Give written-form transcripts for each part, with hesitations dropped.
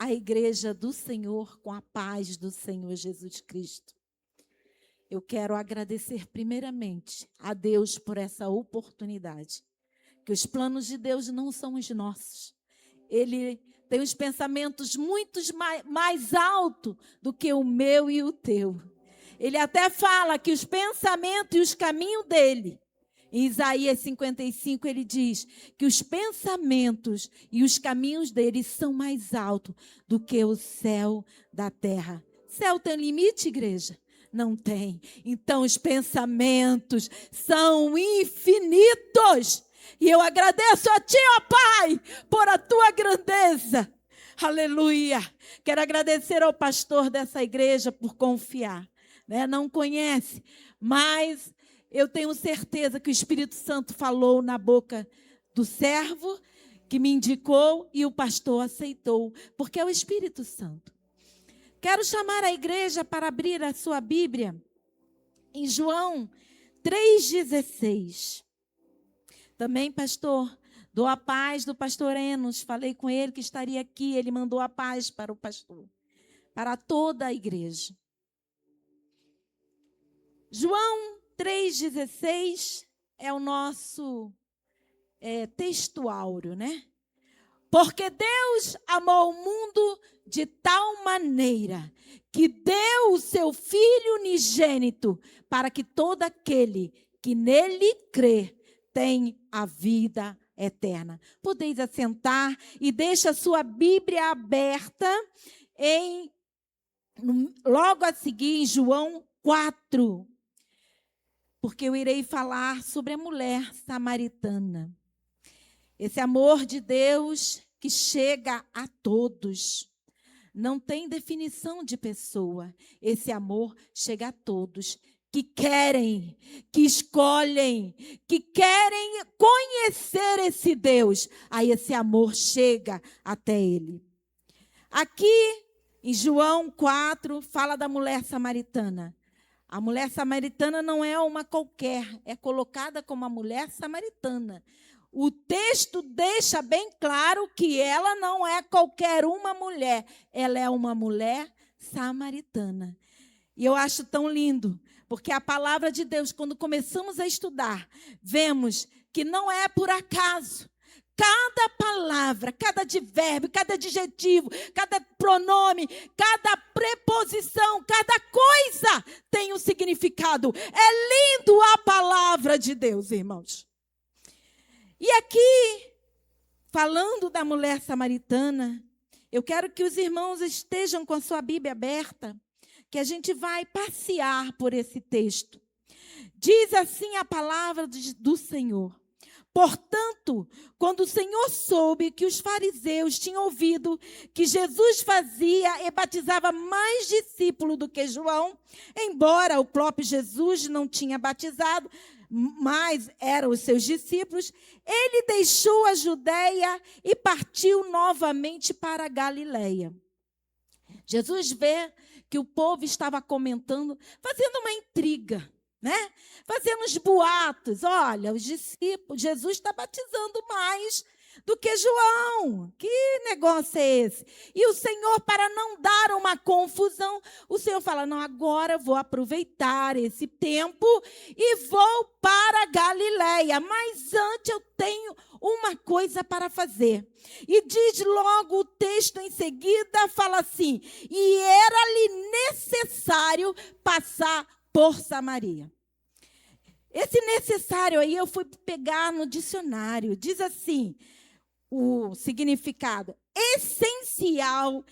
a igreja do Senhor com a paz do Senhor Jesus Cristo. Eu quero agradecer primeiramente a Deus por essa oportunidade, que os planos de Deus não são os nossos. Ele tem os pensamentos muito mais altos do que o meu e o teu. Ele até fala que os pensamentos e os caminhos dele, em Isaías 55, ele diz que os pensamentos e os caminhos dele são mais altos do que o céu da terra. Céu tem limite, igreja? Não tem. Então, os pensamentos são infinitos. E eu agradeço a Ti, ó Pai, por a Tua grandeza. Aleluia. Quero agradecer ao pastor dessa igreja por confiar. Não conhece, mas eu tenho certeza que o Espírito Santo falou na boca do servo que me indicou e o pastor aceitou, porque é o Espírito Santo. Quero chamar a igreja para abrir a sua Bíblia em João 3,16. Também, pastor, dou a paz do pastor Enos. Falei com ele que estaria aqui. Ele mandou a paz para o pastor, para toda a igreja. João 3,16 é o nosso texto áureo, né? Porque Deus amou o mundo de tal maneira que deu o seu Filho unigênito para que todo aquele que nele crê tenha a vida eterna. Podeis assentar e deixa a sua Bíblia aberta logo a seguir em João 4. Porque eu irei falar sobre a mulher samaritana. Esse amor de Deus que chega a todos. Não tem definição de pessoa. Esse amor chega a todos que querem, que escolhem, que querem conhecer esse Deus. Aí esse amor chega até ele. Aqui em João 4 fala da mulher samaritana. A mulher samaritana não é uma qualquer, é colocada como a mulher samaritana. O texto deixa bem claro que ela não é qualquer uma mulher, ela é uma mulher samaritana. E eu acho tão lindo, porque a palavra de Deus, quando começamos a estudar, vemos que não é por acaso. Cada palavra, cada advérbio, cada adjetivo, cada pronome, cada preposição, cada coisa tem um significado. É lindo a palavra de Deus, irmãos. E aqui, falando da mulher samaritana, eu quero que os irmãos estejam com a sua Bíblia aberta, que a gente vai passear por esse texto. Diz assim a palavra do Senhor. Portanto, quando o Senhor soube que os fariseus tinham ouvido que Jesus fazia e batizava mais discípulos do que João, embora o próprio Jesus não tinha batizado, mas eram os seus discípulos, ele deixou a Judeia e partiu novamente para a Galileia. Jesus vê que o povo estava comentando, fazendo uma intriga, fazendo uns boatos. Olha, os discípulos, Jesus está batizando mais do que João. Que negócio é esse? E o Senhor, para não dar uma confusão, o Senhor fala, não, agora vou aproveitar esse tempo e vou para a Galileia. Mas antes eu tenho uma coisa para fazer. E diz logo o texto em seguida, fala assim, e era-lhe necessário passar por Samaria. Esse necessário aí eu fui pegar no dicionário. Diz assim, o significado, essencial,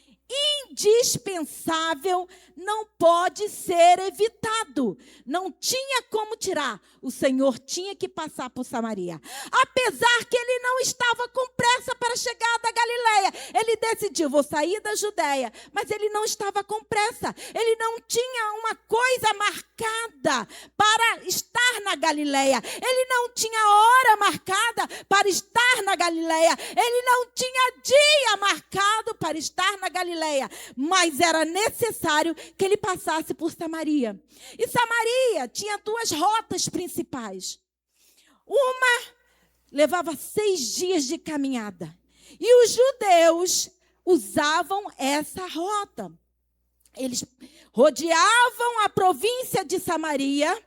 indispensável, não pode ser evitado. Não tinha como tirar. O Senhor tinha que passar por Samaria. Apesar que ele não estava com pressa para chegar da Galileia. Ele decidiu, vou sair da Judeia. Mas ele não estava com pressa. Ele não tinha uma coisa marcada para estar na Galileia. Ele não tinha hora marcada para estar na Galileia. Ele não tinha dia marcado para estar na Galileia. Mas era necessário que ele passasse por Samaria. E Samaria tinha duas rotas principais. Uma levava 6 dias de caminhada. E os judeus usavam essa rota. Eles rodeavam a província de Samaria,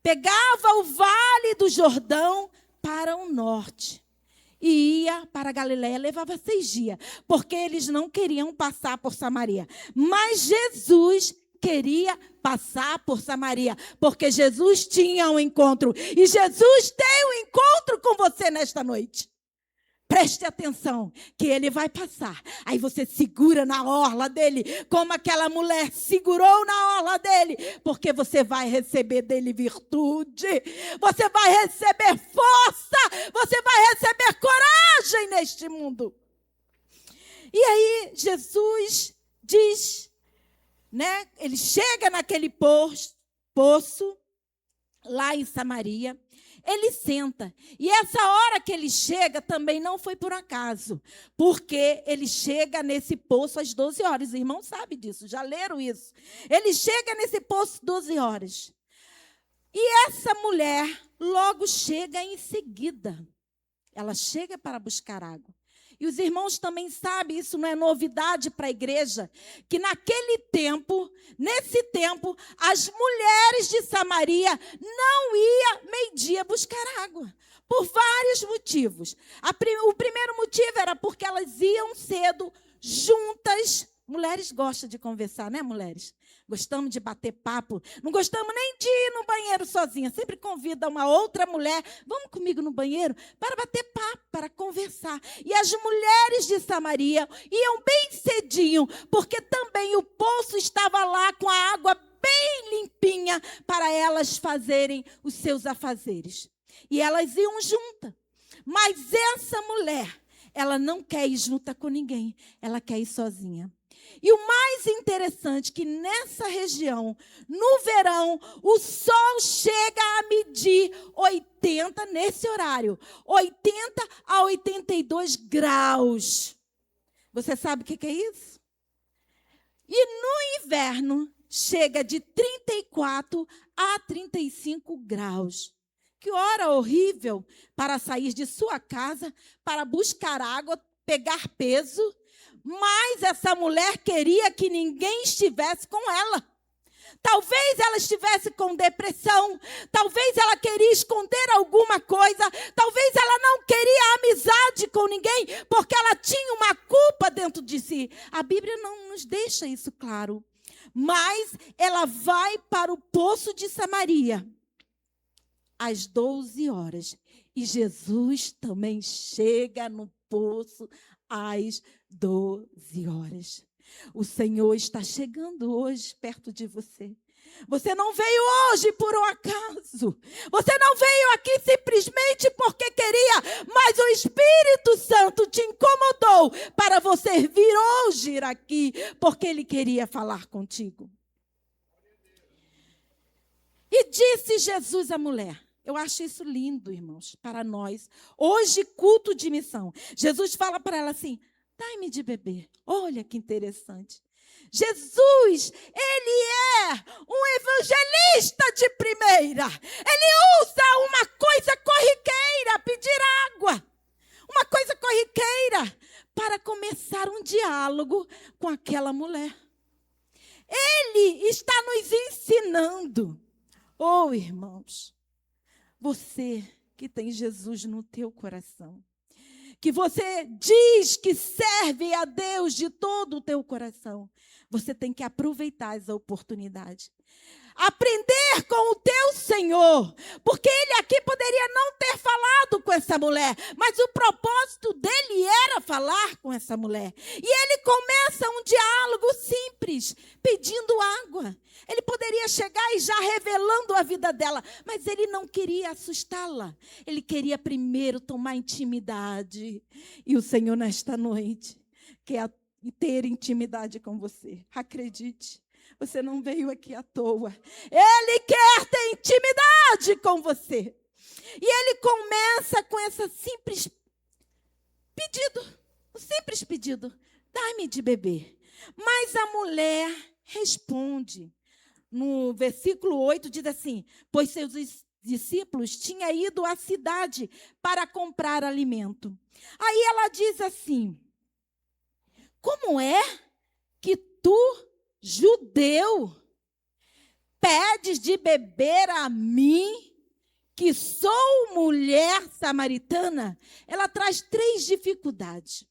pegavam o vale do Jordão para o norte e ia para a Galileia. Levava 6 dias, porque eles não queriam passar por Samaria. Mas Jesus queria passar por Samaria, porque Jesus tinha um encontro. E Jesus tem um encontro com você nesta noite. Preste atenção, que ele vai passar. Aí você segura na orla dele, como aquela mulher segurou na orla dele, porque você vai receber dele virtude, você vai receber força, você vai receber coragem neste mundo. E aí Jesus diz, né? Ele chega naquele poço, lá em Samaria. Ele senta. E essa hora que ele chega também não foi por acaso. Porque ele chega nesse poço às 12 horas. Os irmãos sabem disso, já leram isso. Ele chega nesse poço às 12 horas. E essa mulher logo chega em seguida. Ela chega para buscar água. E os irmãos também sabem, isso não é novidade para a igreja, que naquele tempo, nesse tempo, as mulheres de Samaria não iam meio-dia buscar água, por vários motivos. O primeiro motivo era porque elas iam cedo, juntas. Mulheres gostam de conversar, né, mulheres? Gostamos de bater papo. Não gostamos nem de ir no banheiro sozinha. Sempre convida uma outra mulher. Vamos comigo no banheiro para bater papo, para conversar. E as mulheres de Samaria iam bem cedinho, porque também o poço estava lá com a água bem limpinha para elas fazerem os seus afazeres. E elas iam juntas. Mas essa mulher, ela não quer ir junta com ninguém. Ela quer ir sozinha. E o mais interessante é que nessa região, no verão, o sol chega a medir 80, nesse horário, 80 a 82 graus. Você sabe o que é isso? E no inverno, chega de 34 a 35 graus. Que hora horrível para sair de sua casa, para buscar água, pegar peso. Mas essa mulher queria que ninguém estivesse com ela. Talvez ela estivesse com depressão. Talvez ela queria esconder alguma coisa. Talvez ela não queria amizade com ninguém, porque ela tinha uma culpa dentro de si. A Bíblia não nos deixa isso claro. Mas ela vai para o poço de Samaria às 12 horas. E Jesus também chega no poço às 12 horas. O Senhor está chegando hoje perto de você. Você não veio hoje por um acaso. Você não veio aqui simplesmente porque queria, mas o Espírito Santo te incomodou para você vir hoje aqui, porque Ele queria falar contigo. E disse Jesus à mulher. Eu acho isso lindo, irmãos, para nós. Hoje, culto de missão. Jesus fala para ela assim, dai-me de beber. Olha que interessante. Jesus, ele é um evangelista de primeira. Ele usa uma coisa corriqueira, pedir água. Uma coisa corriqueira, para começar um diálogo com aquela mulher. Ele está nos ensinando. Oh, irmãos, você que tem Jesus no teu coração, que você diz que serve a Deus de todo o teu coração, você tem que aproveitar as oportunidades. Aprender com o teu Senhor, porque ele aqui poderia não ter falado com essa mulher, mas o propósito dele era falar com essa mulher. E ele começa um diálogo simples, pedindo água. Ele poderia chegar e já revelando a vida dela, mas ele não queria assustá-la. Ele queria primeiro tomar intimidade. E o Senhor, nesta noite, quer ter intimidade com você. Acredite. Você não veio aqui à toa. Ele quer ter intimidade com você. E ele começa com esse simples pedido. Um simples pedido. Dá-me de beber. Mas a mulher responde. No versículo 8 diz assim, pois seus discípulos tinham ido à cidade para comprar alimento. Aí ela diz assim, como é que tu, judeu, pedes de beber a mim, que sou mulher samaritana? Ela traz 3 dificuldades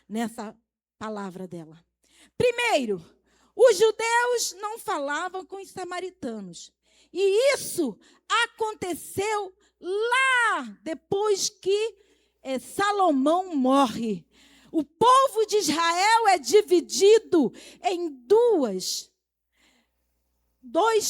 nessa palavra dela. Primeiro, os judeus não falavam com os samaritanos. E isso aconteceu lá depois que Salomão morre. O povo de Israel é dividido em dois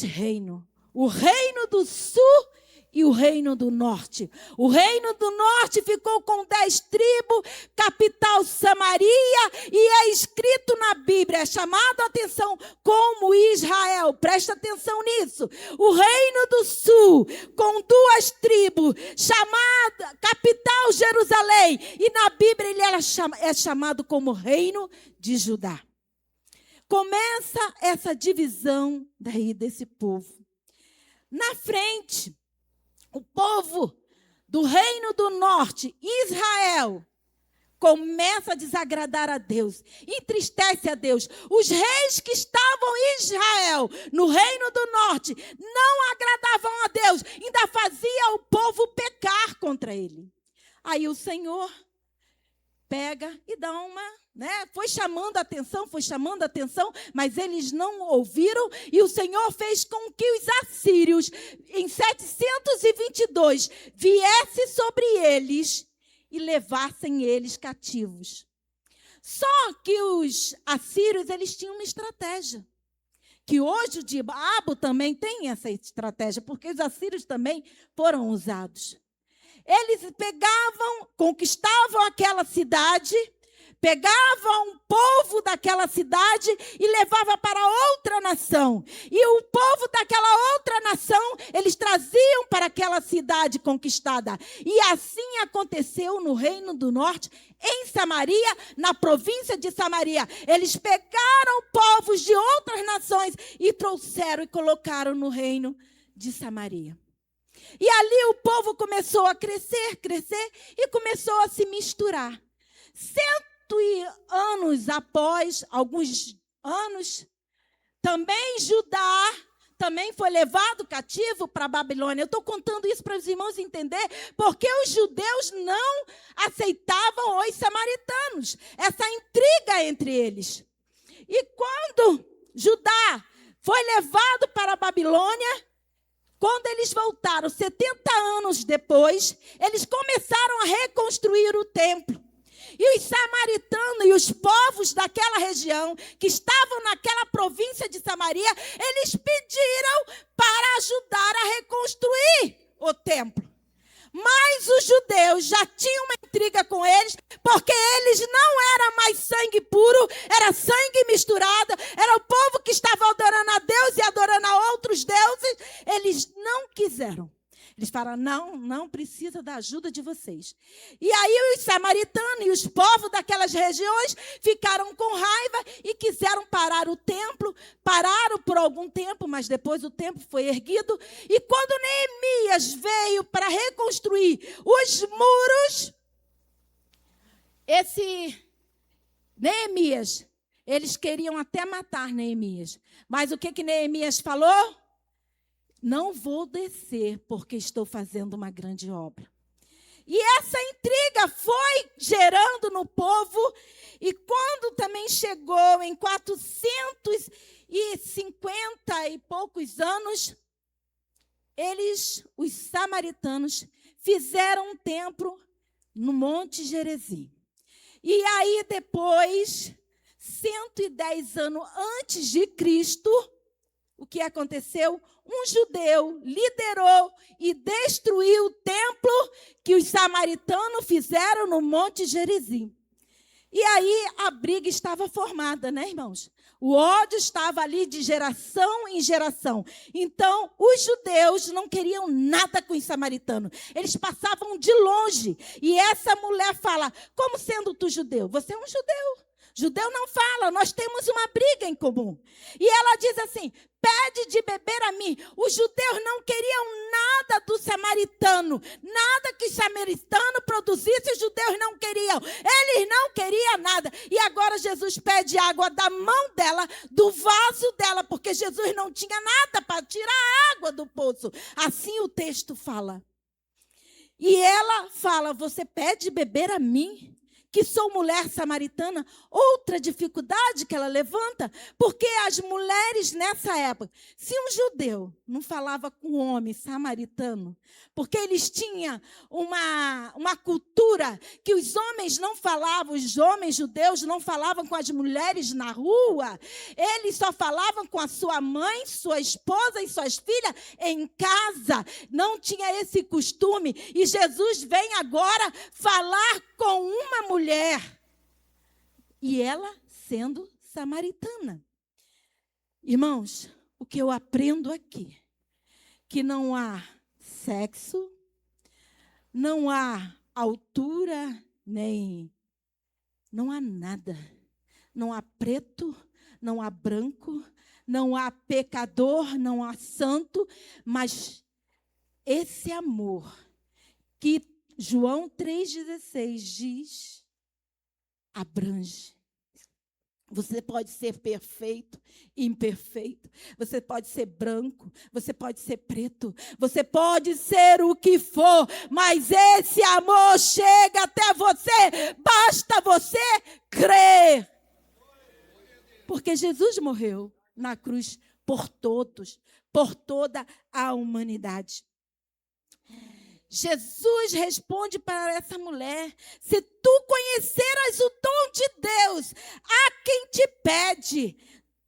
reinos. O reino do sul e o reino do norte. O reino do norte ficou com 10 tribos, capital Samaria, e é escrito na Bíblia, é chamado a atenção como Israel. Presta atenção nisso. O reino do sul, com 2 tribos, chamada capital Jerusalém, e na Bíblia ele é chamado como reino de Judá. Começa essa divisão daí desse povo. Na frente, o povo do reino do norte, Israel, começa a desagradar a Deus, entristece a Deus. Os reis que estavam em Israel, no reino do norte, não agradavam a Deus, ainda fazia o povo pecar contra ele. Aí o Senhor pega e dá foi chamando a atenção, mas eles não ouviram, e o Senhor fez com que os assírios, em 722, viessem sobre eles e levassem eles cativos. Só que os assírios, eles tinham uma estratégia, que hoje o diabo também tem essa estratégia, porque os assírios também foram usados. Eles conquistavam aquela cidade, pegavam o povo daquela cidade e levavam para outra nação. E o povo daquela outra nação, eles traziam para aquela cidade conquistada. E assim aconteceu no Reino do Norte, em Samaria, na província de Samaria. Eles pegaram povos de outras nações e trouxeram e colocaram no Reino de Samaria. E ali o povo começou a crescer e começou a se misturar. 100 anos após, alguns anos, também Judá também foi levado cativo para a Babilônia. Eu estou contando isso para os irmãos entenderem, porque os judeus não aceitavam os samaritanos. Essa intriga entre eles. E quando Judá foi levado para a Babilônia, quando eles voltaram, 70 anos depois, eles começaram a reconstruir o templo. E os samaritanos e os povos daquela região, que estavam naquela província de Samaria, eles pediram para ajudar a reconstruir o templo. Mas os judeus já tinham uma intriga com eles, porque eles não eram mais sangue puro, era sangue misturado, era o povo que estava adorando a Deus e adorando a outros deuses. Eles não quiseram. Eles falaram, não precisa da ajuda de vocês. E aí os samaritanos e os povos daquelas regiões ficaram com raiva e quiseram parar o templo. Pararam por algum tempo, mas depois o templo foi erguido. E quando Neemias veio para reconstruir os muros, Neemias, eles queriam até matar Neemias. Mas o que Neemias falou? Não vou descer, porque estou fazendo uma grande obra. E essa intriga foi gerando no povo, e quando também chegou em 450 e poucos anos, os samaritanos, fizeram um templo no Monte Gerizim. E aí depois, 110 anos antes de Cristo, o que aconteceu? Um judeu liderou e destruiu o templo que os samaritanos fizeram no Monte Gerizim. E aí a briga estava formada, né, irmãos? O ódio estava ali de geração em geração. Então, os judeus não queriam nada com os samaritanos. Eles passavam de longe. E essa mulher fala, como sendo tu judeu? Você é um judeu. Judeu não fala, nós temos uma briga em comum. E ela diz assim, pede de beber a mim. Os judeus não queriam nada do samaritano. Nada que o samaritano produzisse, os judeus não queriam. Eles não queriam nada. E agora Jesus pede água da mão dela, do vaso dela, porque Jesus não tinha nada para tirar a água do poço. Assim o texto fala. E ela fala, você pede beber a mim? Que sou mulher samaritana, outra dificuldade que ela levanta, porque as mulheres nessa época, se um judeu não falava com um homem samaritano, porque eles tinham uma cultura que os homens não falavam, os homens judeus não falavam com as mulheres na rua, eles só falavam com a sua mãe, sua esposa e suas filhas em casa, não tinha esse costume, e Jesus vem agora falar com uma mulher, e ela sendo samaritana. Irmãos, o que eu aprendo aqui, que não há sexo, não há altura, não há nada. Não há preto, não há branco, não há pecador, não há santo, mas esse amor que João 3,16 diz, abrange. Você pode ser perfeito, imperfeito. Você pode ser branco, você pode ser preto. Você pode ser o que for, mas esse amor chega até você. Basta você crer. Porque Jesus morreu na cruz por todos, por toda a humanidade. Jesus responde para essa mulher, se tu conheceras o dom de Deus, a quem te pede,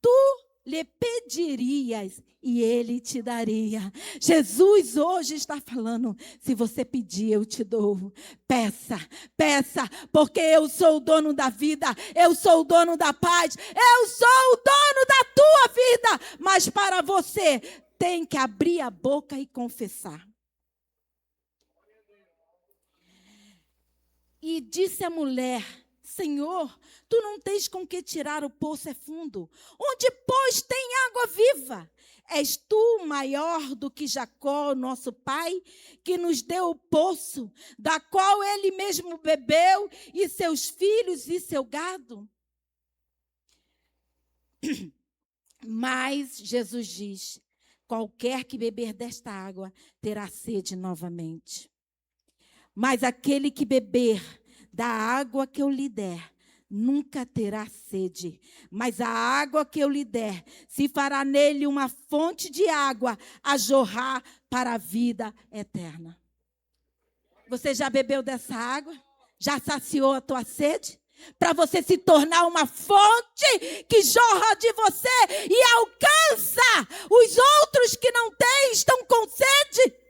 tu lhe pedirias e ele te daria. Jesus hoje está falando, se você pedir, eu te dou. Peça, peça, porque eu sou o dono da vida, eu sou o dono da paz, eu sou o dono da tua vida. Mas para você, tem que abrir a boca e confessar. E disse a mulher, Senhor, tu não tens com que tirar, o poço é fundo. Onde, pois, tem água viva? És tu maior do que Jacó, nosso pai, que nos deu o poço, da qual ele mesmo bebeu, e seus filhos e seu gado? Mas Jesus diz, qualquer que beber desta água terá sede novamente. Mas aquele que beber da água que eu lhe der, nunca terá sede. Mas a água que eu lhe der, se fará nele uma fonte de água a jorrar para a vida eterna. Você já bebeu dessa água? Já saciou a tua sede? Para você se tornar uma fonte que jorra de você e alcança os outros que não têm, estão com sede?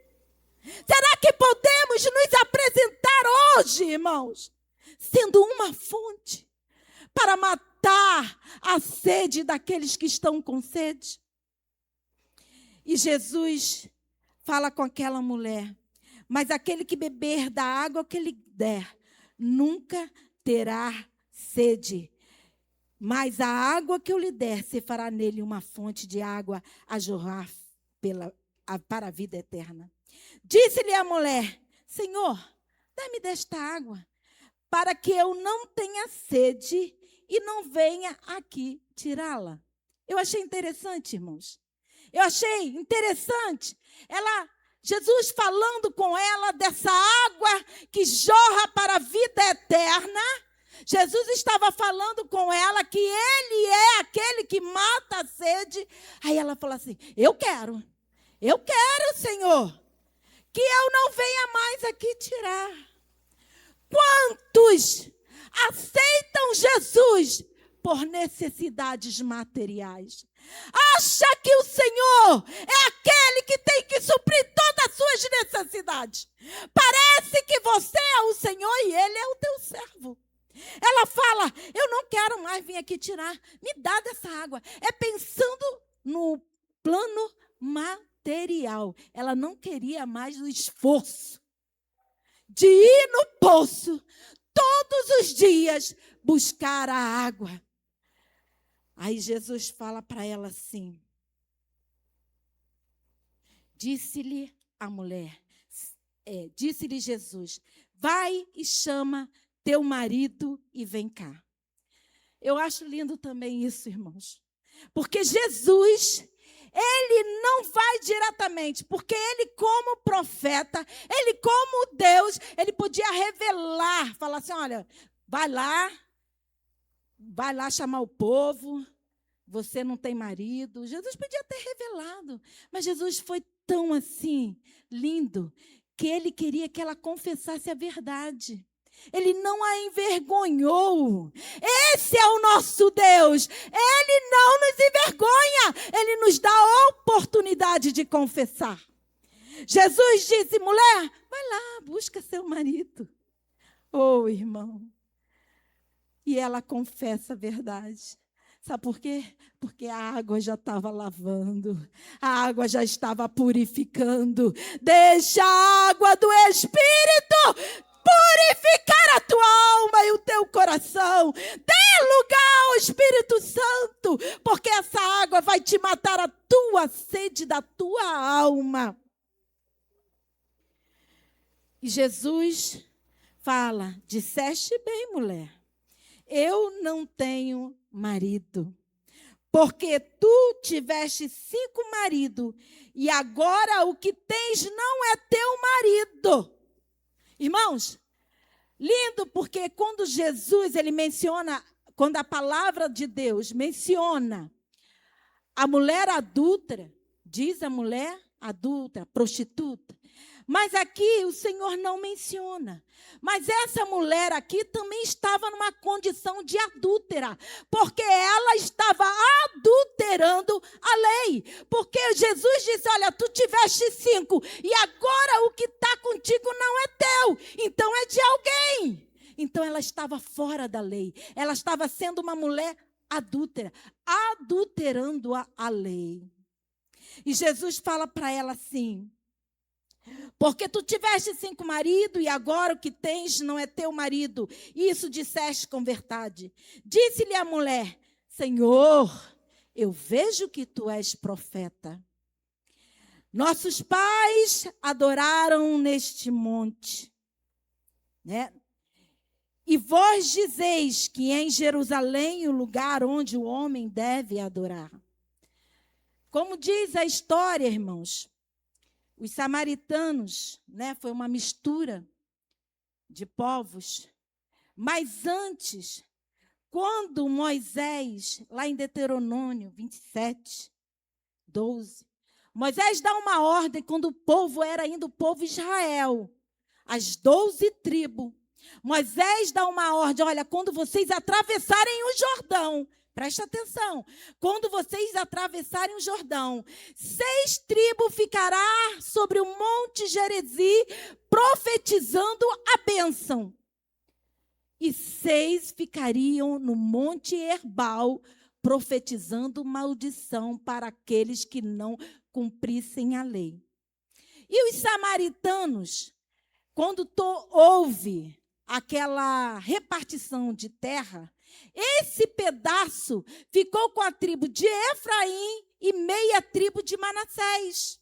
Será que podemos nos apresentar hoje, irmãos, sendo uma fonte para matar a sede daqueles que estão com sede? E Jesus fala com aquela mulher, mas aquele que beber da água que lhe der, nunca terá sede. Mas a água que eu lhe der, se fará nele uma fonte de água a jorrar para a vida eterna. Disse-lhe a mulher, Senhor, dá-me desta água, para que eu não tenha sede e não venha aqui tirá-la. Eu achei interessante, irmãos. Eu achei interessante. Jesus falando com ela dessa água que jorra para a vida eterna. Jesus estava falando com ela que ele é aquele que mata a sede. Aí ela falou assim, eu quero, Senhor, que eu não venha mais aqui tirar. Quantos aceitam Jesus por necessidades materiais? Acha que o Senhor é aquele que tem que suprir todas as suas necessidades. Parece que você é o Senhor e Ele é o teu servo. Ela fala, eu não quero mais vir aqui tirar. Me dá dessa água. É pensando no plano material. Ela não queria mais o esforço de ir no poço todos os dias buscar a água. Aí Jesus fala para ela assim, disse-lhe a mulher, disse-lhe Jesus, vai e chama teu marido e vem cá. Eu acho lindo também isso, irmãos. Porque Jesus, ele não vai diretamente, porque ele como profeta, ele como Deus, ele podia revelar, falar assim, olha, vai lá chamar o povo, você não tem marido. Jesus podia ter revelado, mas Jesus foi tão assim, lindo, que ele queria que ela confessasse a verdade. Ele não a envergonhou. Esse é o nosso Deus. Ele não nos envergonha. Ele nos dá a oportunidade de confessar. Jesus disse, mulher, vai lá, busca seu marido. Oh, irmão. E ela confessa a verdade. Sabe por quê? Porque a água já estava lavando, a água já estava purificando. Deixa a água do Espírito purificar a tua alma e o teu coração. Dê lugar ao Espírito Santo, porque essa água vai te matar a tua sede da tua alma. E Jesus fala, disseste bem, mulher, eu não tenho marido, porque tu tiveste 5 maridos, e agora o que tens não é teu marido. Irmãos, lindo, porque quando Jesus, ele menciona, quando a palavra de Deus menciona a mulher adúltera, diz a mulher adúltera, prostituta, mas aqui o Senhor não menciona. Mas essa mulher aqui também estava numa condição de adúltera, porque ela estava adulterando a lei. Porque Jesus disse, olha, tu tiveste 5, e agora o que está contigo não é teu, então é de alguém. Então ela estava fora da lei, ela estava sendo uma mulher adúltera, adulterando a lei. E Jesus fala para ela assim, porque tu tiveste 5 maridos, e agora o que tens não é teu marido. Isso disseste com verdade. Disse-lhe a mulher, Senhor, eu vejo que tu és profeta. Nossos pais adoraram neste monte, né? E vós dizeis que em Jerusalém é o lugar onde o homem deve adorar. Como diz a história, irmãos, os samaritanos, né, foi uma mistura de povos. Mas antes, quando Moisés, lá em Deuteronômio 27, 12, Moisés dá uma ordem quando o povo era ainda o povo Israel, as 12 tribos. Moisés dá uma ordem, olha, quando vocês atravessarem o Jordão, presta atenção, quando vocês atravessarem o Jordão, 6 tribos ficará sobre o monte Gerezi, profetizando a bênção. E 6 ficariam no monte Herbal, profetizando maldição para aqueles que não cumprissem a lei. E os samaritanos, quando houve aquela repartição de terra, esse pedaço ficou com a tribo de Efraim e meia tribo de Manassés.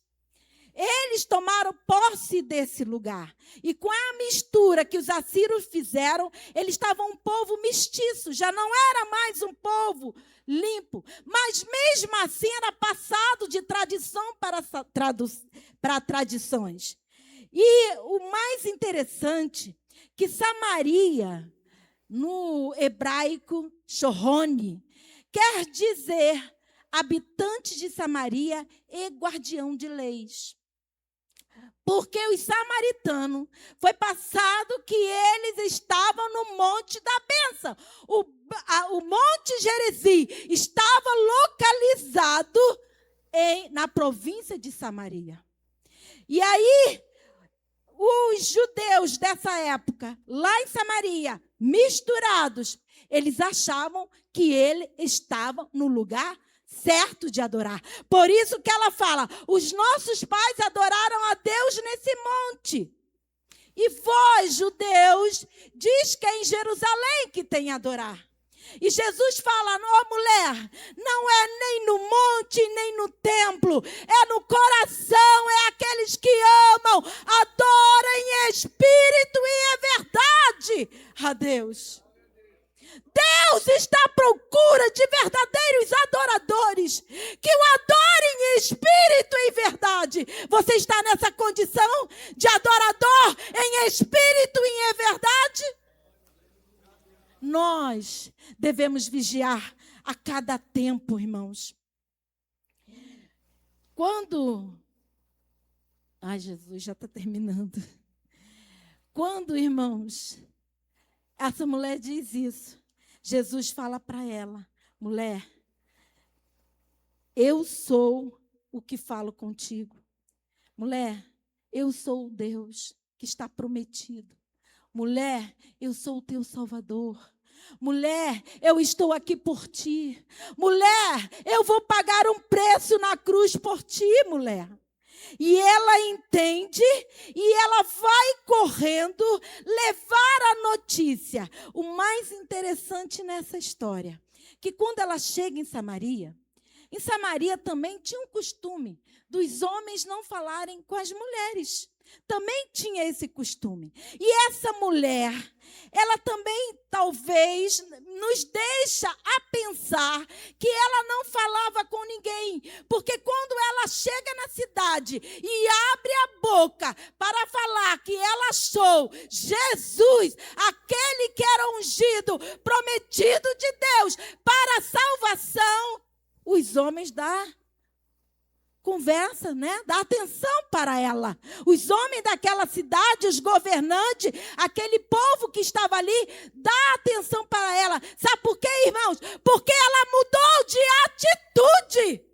Eles tomaram posse desse lugar. E com a mistura que os assírios fizeram, eles estavam um povo mestiço, já não era mais um povo limpo. Mas mesmo assim era passado de tradição para tradições. E o mais interessante, que Samaria, no hebraico, Shorone, quer dizer habitante de Samaria e guardião de leis. Porque os samaritanos, foi passado que eles estavam no monte da bênção. O monte Gerezi estava localizado na província de Samaria. E aí, os judeus dessa época, lá em Samaria, misturados, eles achavam que ele estava no lugar certo de adorar. Por isso que ela fala, os nossos pais adoraram a Deus nesse monte. E vós, judeus, diz que é em Jerusalém que tem a adorar. E Jesus fala, ó mulher, não é nem no monte, nem no templo, é no coração, é aqueles que amam, adoram em espírito e em verdade a Deus. Deus está à procura de verdadeiros adoradores, que o adorem em espírito e em verdade. Você está nessa condição de adorador em espírito e em verdade? Nós devemos vigiar a cada tempo, irmãos. Ai, Jesus, já está terminando. Quando, irmãos, essa mulher diz isso, Jesus fala para ela, mulher, eu sou o que falo contigo. Mulher, eu sou o Deus que está prometido. Mulher, eu sou o teu Salvador. Mulher, eu estou aqui por ti. Mulher, eu vou pagar um preço na cruz por ti, mulher. E ela entende e ela vai correndo levar a notícia. O mais interessante nessa história, que quando ela chega em Samaria também tinha um costume dos homens não falarem com as mulheres. Também tinha esse costume. E essa mulher, ela também talvez nos deixa a pensar que ela não falava com ninguém. Porque quando ela chega na cidade e abre a boca para falar que ela achou Jesus, aquele que era ungido, prometido de Deus para a salvação, os homens dão conversa, né? Dá atenção para ela. Os homens daquela cidade, os governantes, aquele povo que estava ali, dá atenção para ela. Sabe por quê, irmãos? Porque ela mudou de atitude.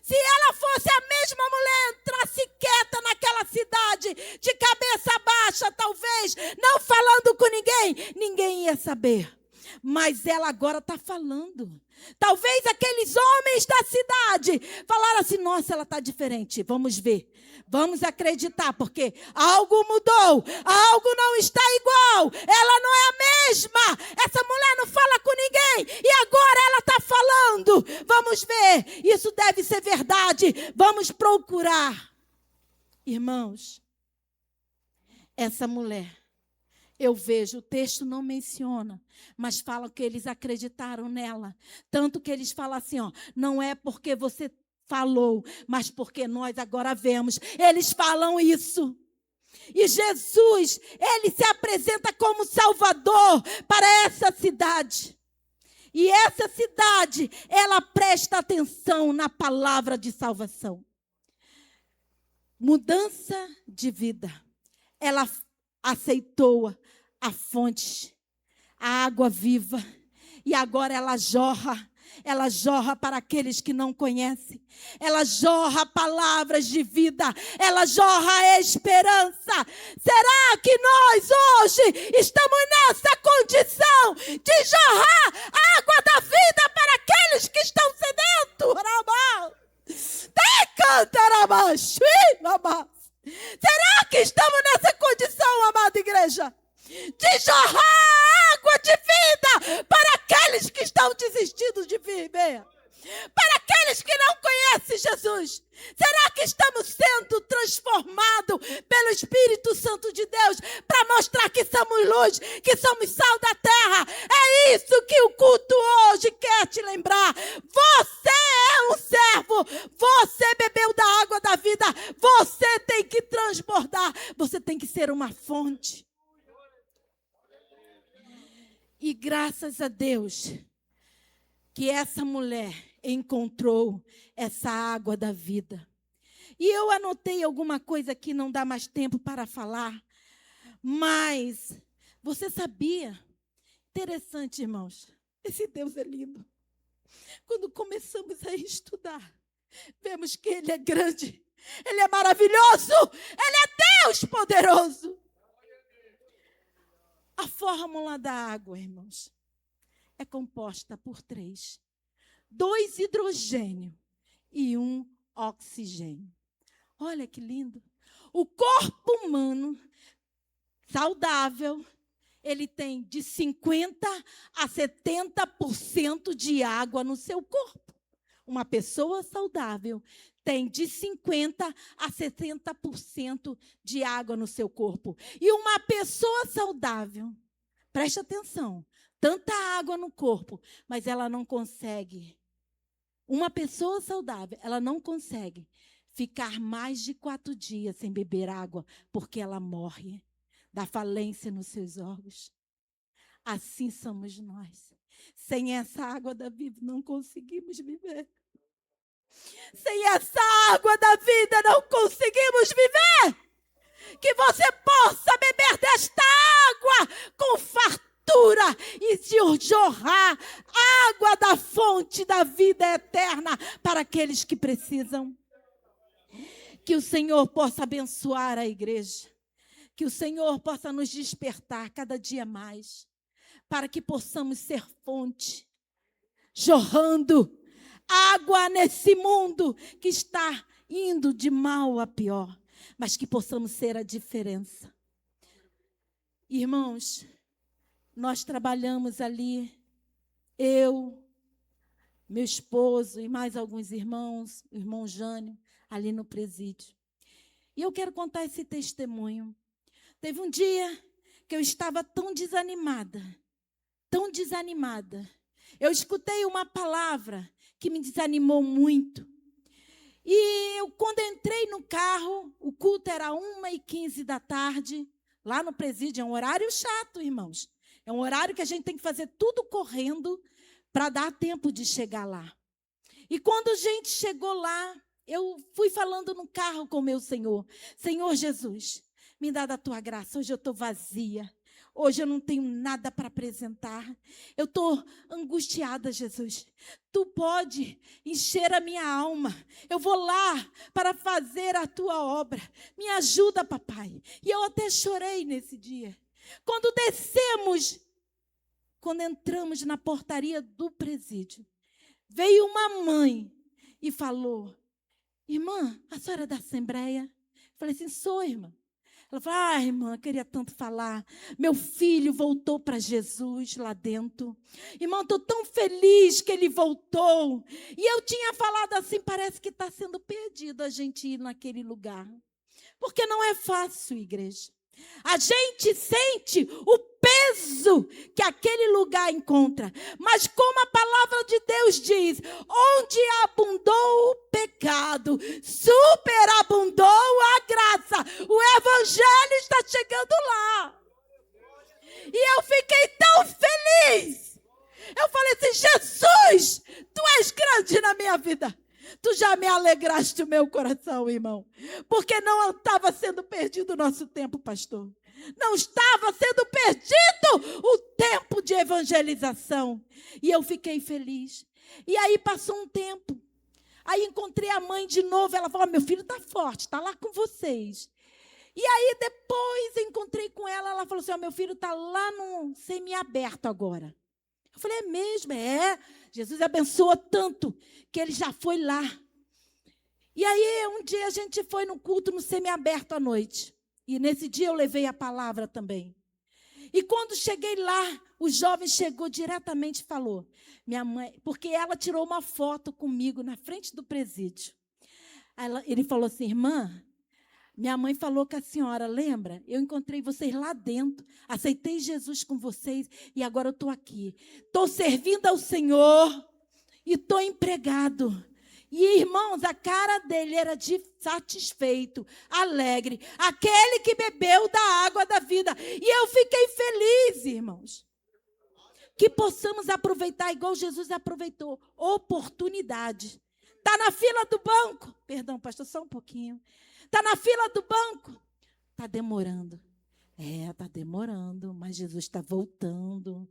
Se ela fosse a mesma mulher, entrasse quieta naquela cidade, de cabeça baixa, talvez, não falando com ninguém, ninguém ia saber. Mas ela agora está falando. Talvez aqueles homens da cidade falaram assim, nossa, ela está diferente, vamos ver. Vamos acreditar, porque algo mudou, algo não está igual, ela não é a mesma, essa mulher não fala com ninguém, e agora ela está falando, vamos ver, isso deve ser verdade, vamos procurar. Irmãos, essa mulher, eu vejo, o texto não menciona, mas fala que eles acreditaram nela. Tanto que eles falam assim, ó, não é porque você falou, mas porque nós agora vemos. Eles falam isso. E Jesus, ele se apresenta como Salvador para essa cidade. E essa cidade, ela presta atenção na palavra de salvação. Mudança de vida. Ela aceitou a fonte, a água viva, e agora ela jorra para aqueles que não conhecem, ela jorra palavras de vida, ela jorra a esperança. Será que nós hoje estamos nessa condição de jorrar a água da vida para aqueles que estão sedentos? Será que estamos nessa condição, amada igreja? De jorrar água de vida para aqueles que estão desistindo de viver? Para aqueles que não conhecem Jesus? Será que estamos sendo transformados pelo Espírito Santo de Deus para mostrar que somos luz, que somos sal da terra? É isso que o culto hoje quer te lembrar. Você é um servo, você bebeu da água da vida, você tem que transbordar, você tem que ser uma fonte. E graças a Deus que essa mulher encontrou essa água da vida. E eu anotei alguma coisa que não dá mais tempo para falar, mas você sabia? Interessante, irmãos, esse Deus é lindo. Quando começamos a estudar, vemos que Ele é grande, Ele é maravilhoso, Ele é Deus poderoso. A fórmula da água, irmãos, é composta por 3. 2 hidrogênio e 1 oxigênio. Olha que lindo. O corpo humano saudável, ele tem de 50% a 70% de água no seu corpo. Uma pessoa saudável tem de 50% a 70% de água no seu corpo. E uma pessoa saudável, preste atenção, tanta água no corpo, mas ela não consegue. Uma pessoa saudável, ela não consegue ficar mais de 4 dias sem beber água, porque ela morre da falência nos seus órgãos. Assim somos nós. Sem essa água da vida, não conseguimos viver. Sem essa água da vida, não conseguimos viver. Que você possa beber desta água com fartura e se jorrar água da fonte da vida eterna para aqueles que precisam. Que o Senhor possa abençoar a igreja. Que o Senhor possa nos despertar cada dia mais, para que possamos ser fonte, jorrando água nesse mundo que está indo de mal a pior, mas que possamos ser a diferença. Irmãos, nós trabalhamos ali, eu, meu esposo e mais alguns irmãos, o irmão Jânio, ali no presídio. E eu quero contar esse testemunho. Teve um dia que eu estava tão desanimada. Eu escutei uma palavra que me desanimou muito. E quando eu entrei no carro, o culto era 1h15 da tarde, lá no presídio. É um horário chato, irmãos. É um horário que a gente tem que fazer tudo correndo para dar tempo de chegar lá. E quando a gente chegou lá, eu fui falando no carro com o meu Senhor. Senhor Jesus, me dá da tua graça. Hoje eu estou vazia. Hoje eu não tenho nada para apresentar. Eu estou angustiada, Jesus. Tu pode encher a minha alma. Eu vou lá para fazer a tua obra. Me ajuda, papai. E eu até chorei nesse dia. Quando entramos na portaria do presídio, veio uma mãe e falou: irmã, a senhora é da Assembleia? Eu falei assim: sou, irmã. Ela falou: irmã, eu queria tanto falar. Meu filho voltou para Jesus lá dentro. Irmã, estou tão feliz que ele voltou. E eu tinha falado assim: parece que está sendo perdido a gente ir naquele lugar. Porque não é fácil, igreja. A gente sente o peso que aquele lugar encontra. Mas como a palavra de Deus diz, onde abundou o pecado, superabundou a graça. O evangelho está chegando lá. E eu fiquei tão feliz. Eu falei assim: Jesus, tu és grande na minha vida. Tu já me alegraste o meu coração, irmão. Porque não estava sendo perdido o nosso tempo, pastor. Não estava sendo perdido o tempo de evangelização. E eu fiquei feliz. E aí passou um tempo. Aí encontrei a mãe de novo. Ela falou: meu filho está forte, está lá com vocês. E aí depois encontrei com ela. Ela falou assim: meu filho está lá no semiaberto agora. Eu falei: é mesmo? É. Jesus abençoou tanto que ele já foi lá. E aí um dia a gente foi no culto no semiaberto à noite. E nesse dia eu levei a palavra também. E quando cheguei lá, o jovem chegou diretamente e falou: minha mãe, porque ela tirou uma foto comigo na frente do presídio. Ele falou assim: irmã, minha mãe falou que a senhora, lembra? Eu encontrei vocês lá dentro, aceitei Jesus com vocês e agora eu estou aqui. Estou servindo ao Senhor e estou empregado. E, irmãos, a cara dele era de satisfeito, alegre. Aquele que bebeu da água da vida. E eu fiquei feliz, irmãos. Que possamos aproveitar igual Jesus aproveitou. Oportunidade. Está na fila do banco. Perdão, pastor, só um pouquinho. Está na fila do banco. Está demorando. Está demorando, mas Jesus está voltando.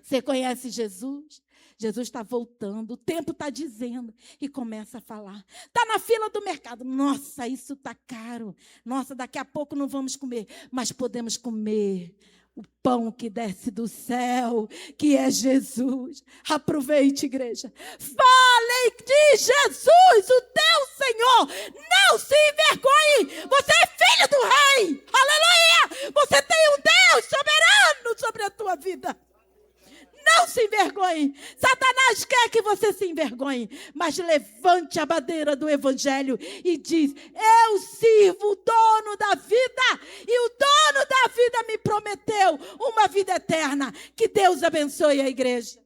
Você conhece Jesus? Jesus está voltando, o tempo está dizendo. E começa a falar. Está na fila do mercado. Nossa, isso está caro. Nossa, daqui a pouco não vamos comer. Mas podemos comer o pão que desce do céu, que é Jesus. Aproveite, igreja. Fale de Jesus, o teu Senhor. Não se envergonhe. Você é filho do rei. Aleluia. Você Você tem um Deus soberano sobre a tua vida. Não se envergonhe. Satanás quer que você se envergonhe, mas levante a bandeira do evangelho e diz: eu sirvo o dono da vida, e o dono da vida me prometeu uma vida eterna. Que Deus abençoe a igreja.